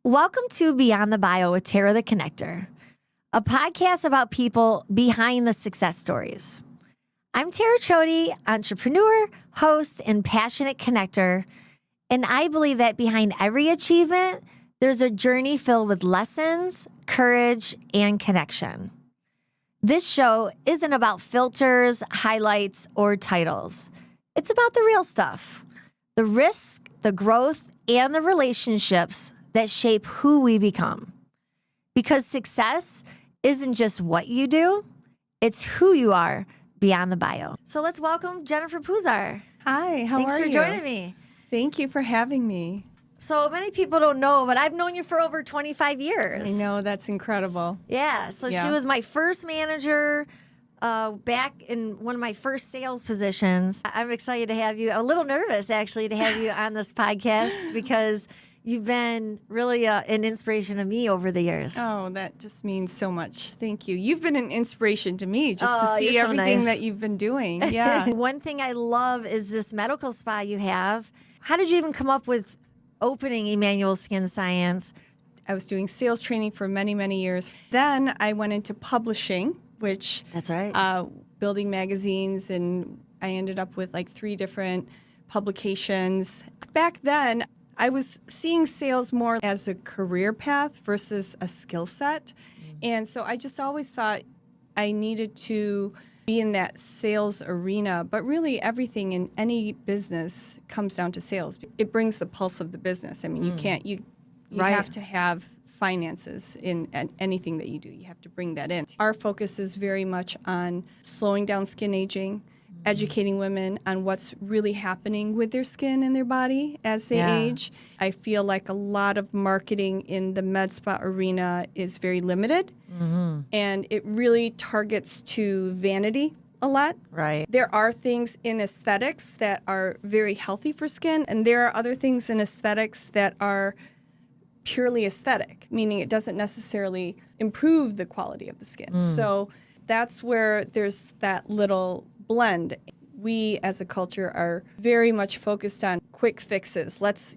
Welcome to Beyond the Bio with Terra the Connector, a podcast about people behind the success stories. I'm Terra Chody, entrepreneur, host, and passionate connector, and I believe that behind every achievement, there's a journey filled with lessons, courage, and connection. This show isn't about filters, highlights, or titles. It's about the real stuff, the risk, the growth, and the relationships that shape who we become. Because success isn't just what you do, it's who you are beyond the bio. So let's welcome Jennifer Puzsar. Hi, how are you? Thanks for joining me. Thank you for having me. So many people don't know, but I've known you for over 25 years. I know, that's incredible. Yeah, she was my first manager back in one of my first sales positions. I'm excited to have you, a little nervous actually, to have you on this podcast because you've been really an inspiration to me over the years. Oh, that just means so much. Thank you. You've been an inspiration to me just to see you're so everything nice. that you've been doing. Yeah. One thing I love is this medical spa you have. How did you even come up with opening Emmanuel Skin Science? I was doing sales training for many, many years. Then I went into publishing, which That's right. building magazines, and I ended up with like 3 different publications. Back then, I was seeing sales more as a career path versus a skill set. And so I just always thought I needed to be in that sales arena. But really, everything in any business comes down to sales. It brings the pulse of the business. I mean, you Right. have to have finances in anything that you do. You have to bring that in. Our focus is very much on slowing down skin aging, educating women on what's really happening with their skin and their body as they age. I feel like a lot of marketing in the med spa arena is very limited, and it really targets to vanity a lot. Right. There are things in aesthetics that are very healthy for skin, and there are other things in aesthetics that are purely aesthetic, meaning it doesn't necessarily improve the quality of the skin. So that's where there's that little blend. We as a culture are very much focused on quick fixes. Let's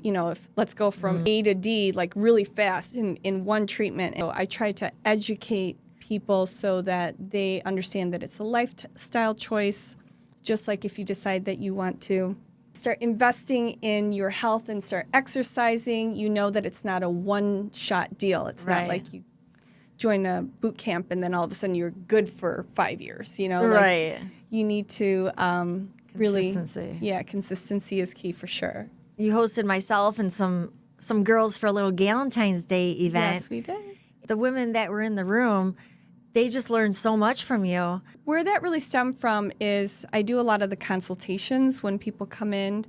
go from A to D like really fast in one treatment. So I try to educate people so that they understand that it's a lifestyle choice, just like if you decide that you want to start investing in your health and start exercising, you know that it's not a one-shot deal. It's not like you join a boot camp and then all of a sudden you're good for 5 years, Right. You need to Consistency. consistency is key for sure. You hosted myself and some girls for a little Galentine's Day event. Yes, we did. The women that were in the room, they just learned so much from you. Where that really stemmed from is I do a lot of the consultations when people come in.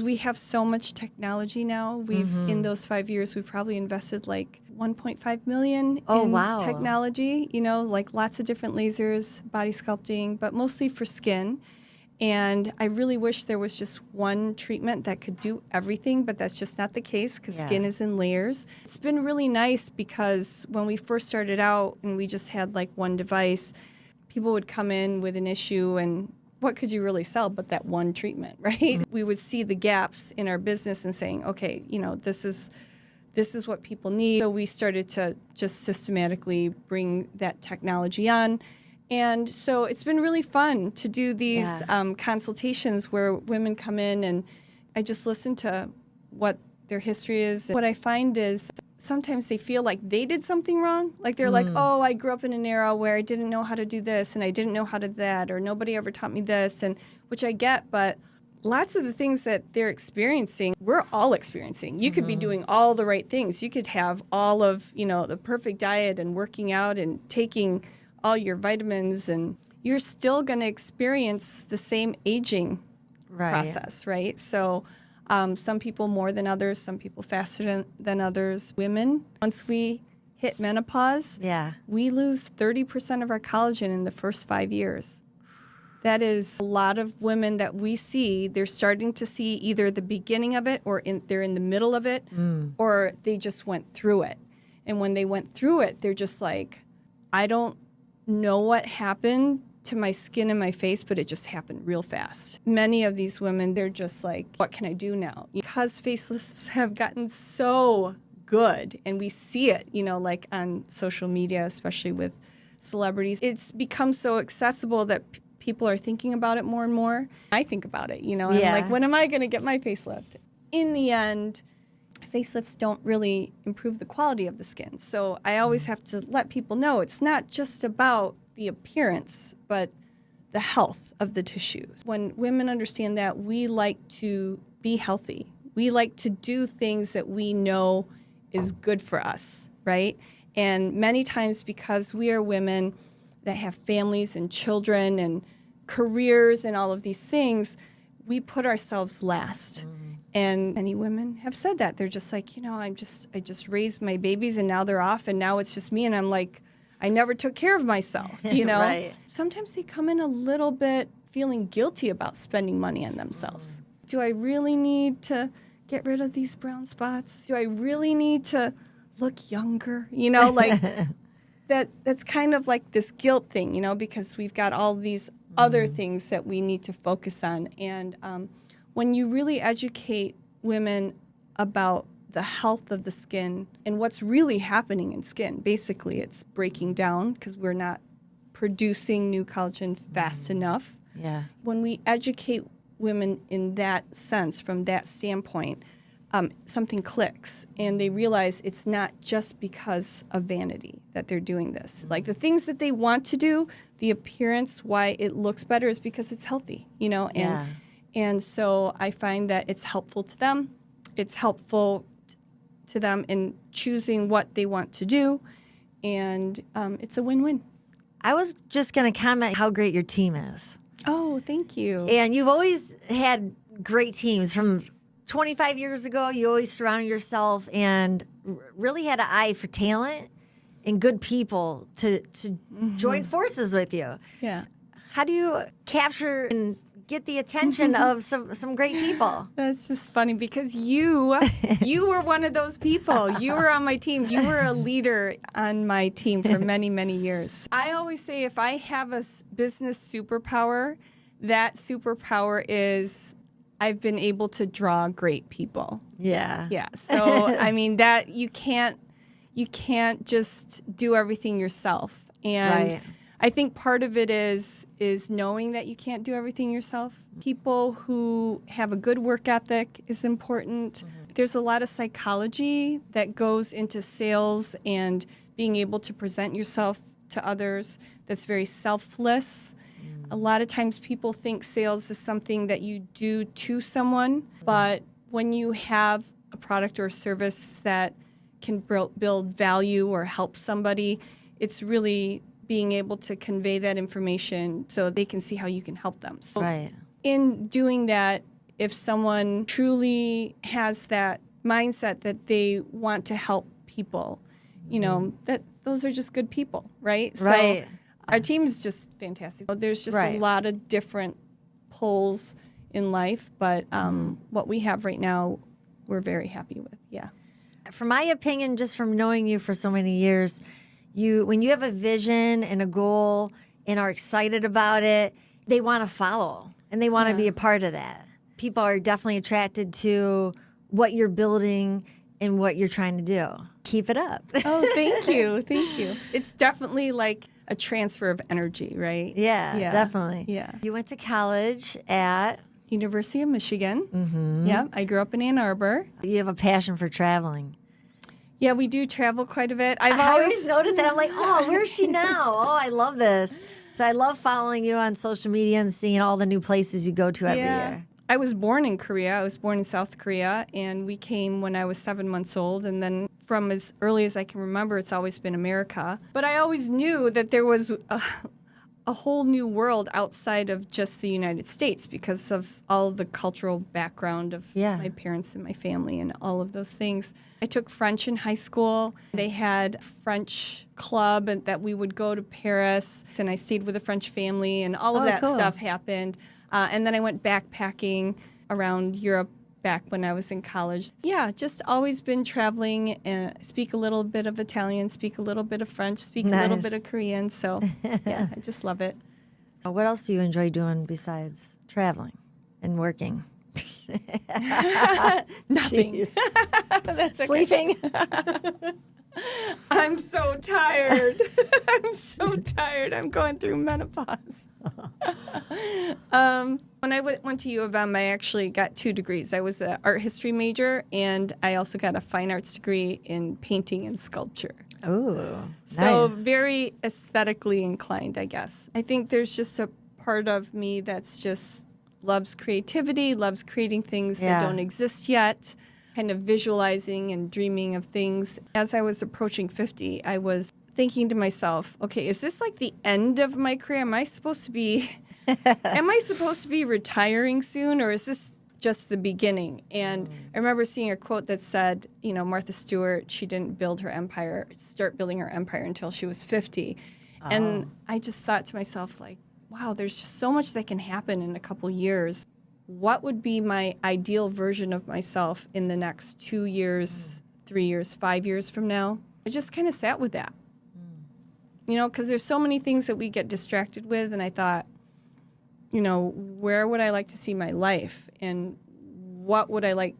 We have so much technology now. We've in those 5 years, we've probably invested like 1.5 million in technology, like lots of different lasers, body sculpting, but mostly for skin. And I really wish there was just one treatment that could do everything, but that's just not the case because skin is in layers. It's been really nice because when we first started out and we just had like one device, people would come in with an issue and what could you really sell but that one treatment, right? We would see the gaps in our business and saying, okay, this is what people need. So we started to just systematically bring that technology on. And so it's been really fun to do these consultations where women come in and I just listen to what their history is. What I find is sometimes they feel like they did something wrong. Like they're like, oh, I grew up in an era where I didn't know how to do this and I didn't know how to do that, or nobody ever taught me this, and which I get, but lots of the things that they're experiencing, we're all experiencing. You could be doing all the right things. You could have all of, the perfect diet and working out and taking all your vitamins, and you're still going to experience the same aging process, right? So some people more than others, some people faster than others. Women, once we hit menopause, we lose 30% of our collagen in the first 5 years. That is a lot of women that we see. They're starting to see either the beginning of it or they're in the middle of it, or they just went through it. And when they went through it, they're just like, I don't know what happened to my skin and my face, but it just happened real fast. Many of these women, they're just like, what can I do now? Because facelifts have gotten so good, and we see it, like on social media, especially with celebrities. It's become so accessible that people are thinking about it more and more. I think about it, I'm like, when am I going to get my facelift? In the end, facelifts don't really improve the quality of the skin. So I always have to let people know it's not just about the appearance, but the health of the tissues. When women understand that, we like to be healthy. We like to do things that we know is good for us, right? And many times, because we are women that have families and children and careers and all of these things, we put ourselves last. And many women have said that. They're just like, I just raised my babies and now they're off and now it's just me. And I'm like, I never took care of myself, Right. Sometimes they come in a little bit feeling guilty about spending money on themselves. Do I really need to get rid of these brown spots? Do I really need to look younger? Like that's kind of like this guilt thing, because we've got all these other things that we need to focus on. And when you really educate women about the health of the skin and what's really happening in skin, basically it's breaking down because we're not producing new collagen fast enough. Yeah. When we educate women in that sense, from that standpoint, something clicks and they realize it's not just because of vanity that they're doing this. Like the things that they want to do, the appearance, why it looks better is because it's healthy, And so I find that it's helpful to them. It's helpful to them in choosing what they want to do. And it's a win-win. I was just going to comment how great your team is. Oh, thank you. And you've always had great teams. From 25 years ago, you always surrounded yourself and really had an eye for talent and good people to join forces with you. Yeah. How do you capture and get the attention of some great people? That's just funny because you were one of those people. You were on my team. You were a leader on my team for many, many years. I always say if I have a business superpower, that superpower is I've been able to draw great people. Yeah. Yeah. So, I mean, that you can't just do everything yourself. And Right. I think part of it is knowing that you can't do everything yourself. People who have a good work ethic is important. There's a lot of psychology that goes into sales and being able to present yourself to others that's very selfless. A lot of times people think sales is something that you do to someone, but when you have a product or a service that can build value or help somebody, it's really being able to convey that information so they can see how you can help them. So Right. in doing that, if someone truly has that mindset that they want to help people, that those are just good people, right? Right. So our team's just fantastic. There's just Right. a lot of different pulls in life, but what we have right now, we're very happy with. Yeah. From my opinion, just from knowing you for so many years, when you have a vision and a goal and are excited about it, they want to follow and they want to be a part of that. People are definitely attracted to what you're building and what you're trying to do. Keep it up. Oh, thank you. Thank you. It's definitely like a transfer of energy, right? Yeah, definitely. Yeah. You went to college at... University of Michigan. Mm-hmm. Yeah, I grew up in Ann Arbor. You have a passion for traveling. Yeah, we do travel quite a bit. I always notice that. I'm like, oh, where's she now? Oh, I love this. So I love following you on social media and seeing all the new places you go to every year. I was born in Korea. I was born in South Korea, and we came when I was 7 months old. And then from as early as I can remember, it's always been America. But I always knew that there was a whole new world outside of just the United States because of all of the cultural background of my parents and my family and all of those things. I took French in high school. They had a French club and that we would go to Paris, and I stayed with a French family, and all of that stuff happened. And then I went backpacking around Europe back when I was in college. Yeah, just always been traveling, speak a little bit of Italian, speak a little bit of French, speak a little bit of Korean. So, yeah, I just love it. What else do you enjoy doing besides traveling and working? Nothing. That's okay. Sleeping. I'm so tired. I'm so tired. I'm going through menopause. When I went to U of M, I actually got 2 degrees. I was an art history major, and I also got a fine arts degree in painting and sculpture. Oh, So nice. very aesthetically inclined, I guess. I think there's just a part of me that's just loves creativity, loves creating things that don't exist yet, kind of visualizing and dreaming of things. As I was approaching 50, I was thinking to myself, okay, is this like the end of my career? Am I supposed to be retiring soon, or is this just the beginning? And I remember seeing a quote that said, Martha Stewart, she didn't start building her empire until she was 50. Oh. And I just thought to myself, like, wow, there's just so much that can happen in a couple years. What would be my ideal version of myself in the next 2 years, 3 years, 5 years from now? I just kind of sat with that. Because there's so many things that we get distracted with, and I thought, where would I like to see my life, and what would I like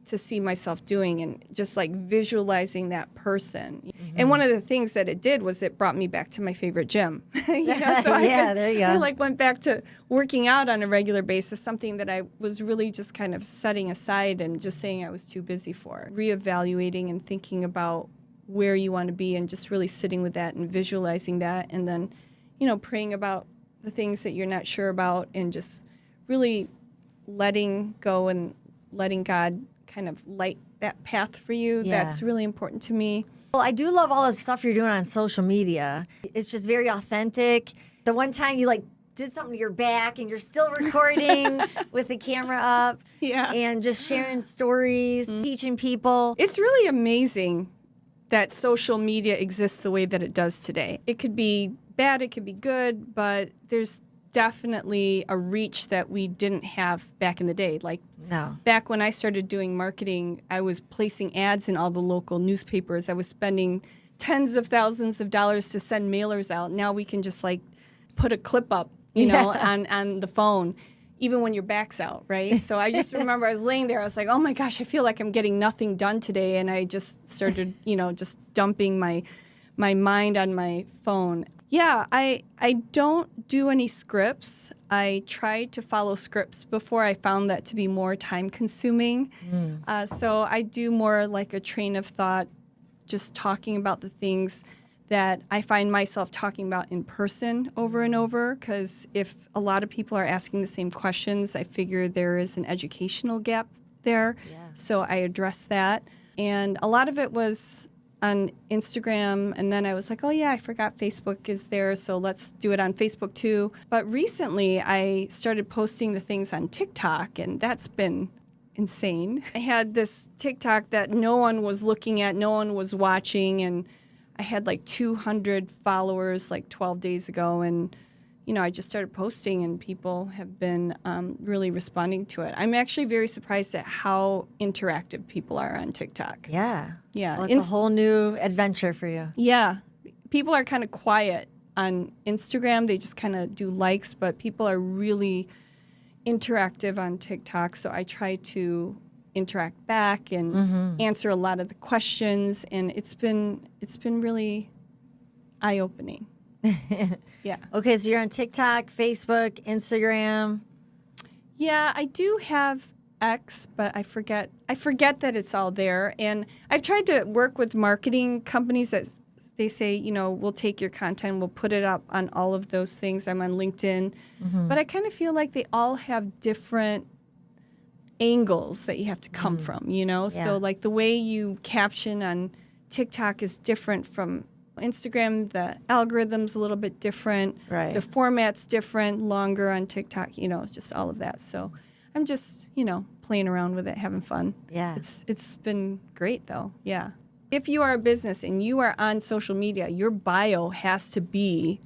to see myself doing, and just like visualizing that person. Mm-hmm. And one of the things that it did was it brought me back to my favorite gym. There you go. I went back to working out on a regular basis, something that I was really just kind of setting aside and just saying I was too busy for. Reevaluating and thinking about where you want to be, and just really sitting with that and visualizing that, and then, praying about the things that you're not sure about, and just really letting go and letting God kind of light that path for you. Yeah. That's really important to me. Well, I do love all the stuff you're doing on social media. It's just very authentic. The one time you did something to your back and you're still recording with the camera up. Yeah. And just sharing stories, teaching people. It's really amazing that social media exists the way that it does today. It could be bad, it could be good, but there's definitely a reach that we didn't have back in the day. Back when I started doing marketing, I was placing ads in all the local newspapers. I was spending tens of thousands of dollars to send mailers out. Now we can just put a clip up, on the phone, even when your back's out, right? So I just remember I was laying there, I was like, oh my gosh, I feel like I'm getting nothing done today. And I just started, just dumping my mind on my phone. Yeah, I don't do any scripts. I tried to follow scripts before. I found that to be more time consuming. So I do more like a train of thought, just talking about the things that I find myself talking about in person over and over, because if a lot of people are asking the same questions, I figure there is an educational gap there. Yeah. So I address that. And a lot of it was on Instagram, and then I was like, oh yeah, I forgot Facebook is there, so let's do it on Facebook too. But recently I started posting the things on TikTok, and that's been insane. I had this TikTok that no one was looking at, no one was watching, and I had 200 followers 12 days ago, and I just started posting, and people have been really responding to it. I'm actually very surprised at how interactive people are on TikTok. Yeah. Yeah. Well, it's a whole new adventure for you. Yeah. People are kind of quiet on Instagram. They just kind of do likes, but people are really interactive on TikTok. So I try to interact back and answer a lot of the questions, and it's been really eye-opening. Yeah. Okay, so you're on TikTok, Facebook, Instagram. Yeah, I do have X, but I forget that it's all there. And I've tried to work with marketing companies that they say, we'll take your content, we'll put it up on all of those things. I'm on LinkedIn. But I kind of feel like they all have different angles that you have to come from, Yeah. So the way you caption on TikTok is different from Instagram. The algorithm's a little bit different. Right. The format's different, longer on TikTok, it's just all of that. So I'm just, playing around with it, having fun. Yeah. It's been great though. Yeah. If you are a business and you are on social media, your bio has to be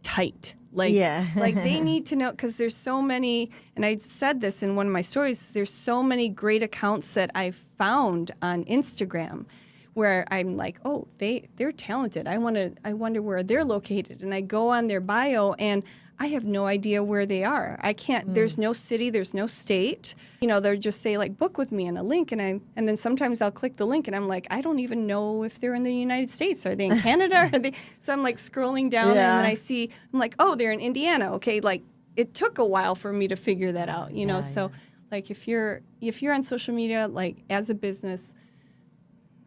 tight. They need to know, because there's so many, and I said this in one of my stories, there's so many great accounts that I've found on Instagram where I'm like, oh, they're talented. I wonder where they're located. And I go on their bio and I have no idea where they are. I can't, there's no city, there's no state. They'll just say like, book with me and a link. And then sometimes I'll click the link and I'm like, I don't even know if they're in the United States. Are they in Canada? So I'm like scrolling down and then I'm like, oh, they're in Indiana. Okay. Like it took a while for me to figure that out, So like if you're on social media, like as a business,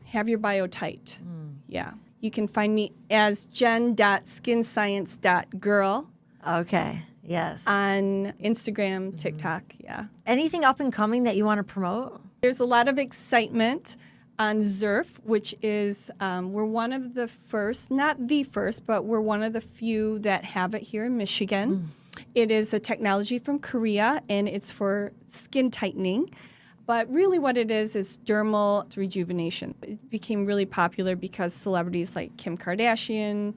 have your bio tight. Yeah. You can find me as jen.skinscience.girl. Okay. Yes. On Instagram, TikTok, yeah. Anything up and coming that you want to promote? There's a lot of excitement on Zerf, which is, we're one of the first, not the first, but we're one of the few that have it here in Michigan. It is a technology from Korea, and it's for skin tightening. But really what it is dermal rejuvenation. It became really popular because celebrities like Kim Kardashian,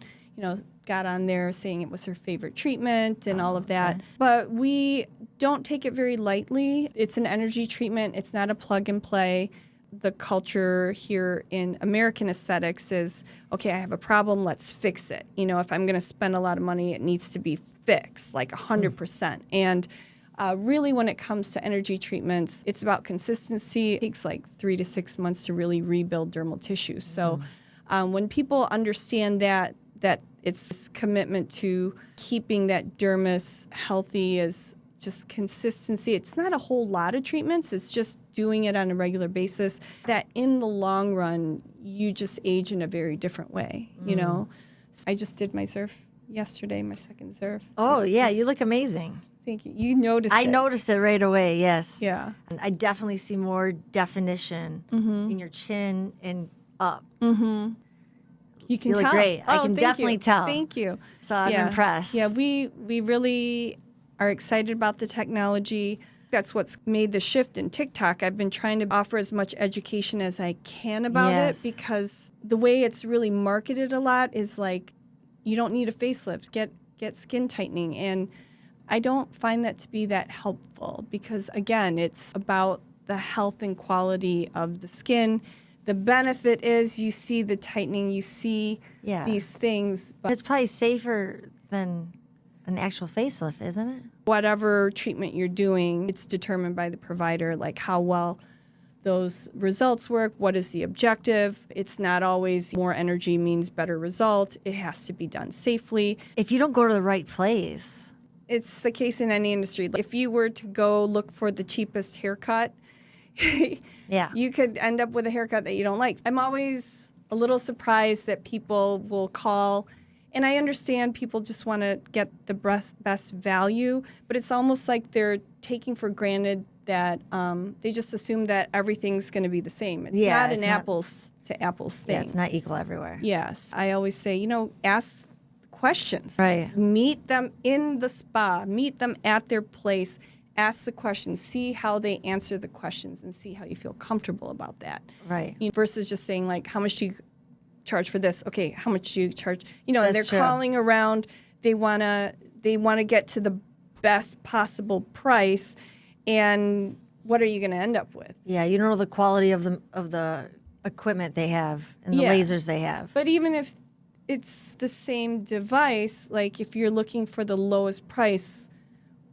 got on there saying it was her favorite treatment and all of that. Okay. But we don't take it very lightly. It's an energy treatment. It's not a plug and play. The culture here in American aesthetics is, okay, I have a problem, let's fix it. If I'm going to spend a lot of money, it needs to be fixed, like 100%. And really, when it comes to energy treatments, it's about consistency. It takes like 3 to 6 months to really rebuild dermal tissue. So when people understand that it's this commitment to keeping that dermis healthy is just consistency. It's not a whole lot of treatments. It's just doing it on a regular basis. That in the long run, you just age in a very different way, So I just did my Zerf yesterday, my second Zerf. Oh, yeah. You look amazing. Thank you. You noticed it. I noticed it right away, yes. Yeah. And I definitely see more definition in your chin and up. You can You look tell. great. I can definitely tell. Thank you. So I'm impressed. Yeah, we really are excited about the technology. That's what's made the shift in TikTok. I've been trying to offer as much education as I can about it because the way it's really marketed a lot is like, you don't need a facelift, get skin tightening. And I don't find that to be that helpful because, again, it's about the health and quality of the skin. The benefit is you see the tightening, you see these things. But it's probably safer than an actual facelift, isn't it? Whatever treatment you're doing, it's determined by the provider, like how well those results work, what is the objective. It's not always more energy means better result. It has to be done safely. If you don't go to the right place. It's the case in any industry. If you were to go look for the cheapest haircut, you could end up with a haircut that you don't like. I'm always a little surprised that people will call, and I understand people just want to get the best value, but it's almost like they're taking for granted that they just assume that everything's going to be the same. It's not an apples to apples thing. Yeah, it's not equal everywhere. Yes. I always say, ask questions. Right. Meet them in the spa. Meet them at their place. Ask the questions. See how they answer the questions and see how you feel comfortable about that. Right. Versus just saying, like, how much do you charge for this? Okay, how much do you charge? And they're true. calling around. They wanna get to the best possible price. And what are you going to end up with? Yeah, you don't know the quality of the equipment they have and the lasers they have. But even if it's the same device, like if you're looking for the lowest price,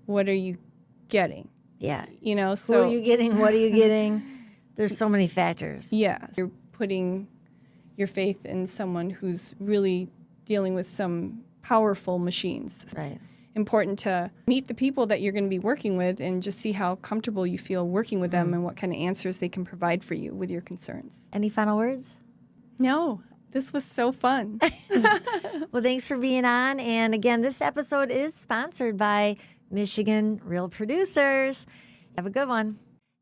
what are you getting? Yeah. So who are you getting? What are you getting? There's so many factors. Yeah. You're putting your faith in someone who's really dealing with some powerful machines. Right. It's important to meet the people that you're going to be working with and just see how comfortable you feel working with them and what kind of answers they can provide for you with your concerns. Any final words? No. This was so fun. Well, thanks for being on. And again, this episode is sponsored by Michigan Real Producers. Have a good one.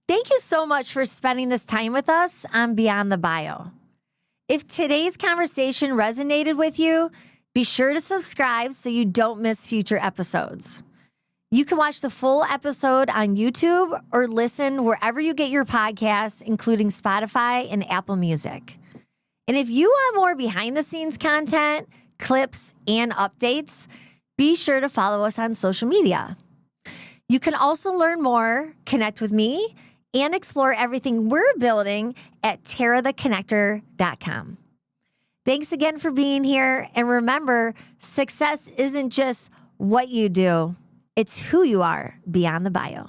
Thank you so much for spending this time with us on Beyond the Bio. If today's conversation resonated with you, be sure to subscribe so you don't miss future episodes. You can watch the full episode on YouTube or listen wherever you get your podcasts, including Spotify and Apple Music. And if you want more behind-the-scenes content, clips, and updates, be sure to follow us on social media. You can also learn more, connect with me, and explore everything we're building at terratheconnector.com. Thanks again for being here. And remember, success isn't just what you do, it's who you are beyond the bio.